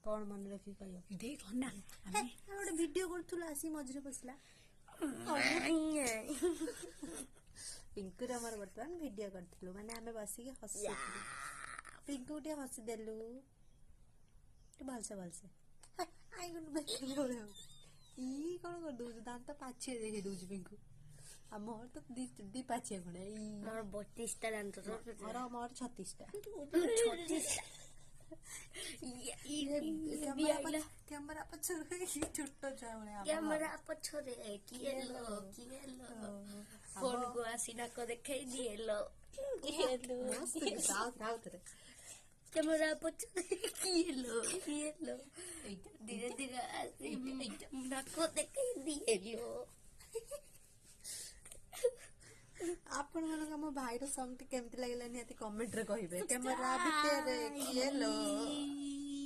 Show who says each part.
Speaker 1: कौन मन रखी कहियो
Speaker 2: देख ना
Speaker 1: गोटे वीडियो करथुला आसी मझरे बसला पिंकू हमर वर्तमान वीडियो करथिलु माने हमें बसिके हसी पिंकू टे हसी देलु भलसे आई गुन देखले बोले ई कोन कर दउ दांत पाछे देखि दउ पिंकू आ मोर तो दी पाछे गुणे ई
Speaker 2: मोर 32 टा दांत तो
Speaker 1: और मोर 36 टा
Speaker 2: 36
Speaker 1: कैमरा पछरे छोटो छावले
Speaker 2: कैमरा पछरे किएलो फोन को आसीना को देखाई दिएलो
Speaker 1: राउत रे
Speaker 2: कैमरा पछरे किएलो धीरे धीरे आसी नाको देखाई दिएलो
Speaker 1: आपण मन हम भाई रो सॉन्ग केमति लागला नियति कमेंट रे कहिबे कैमरा भितर किएलो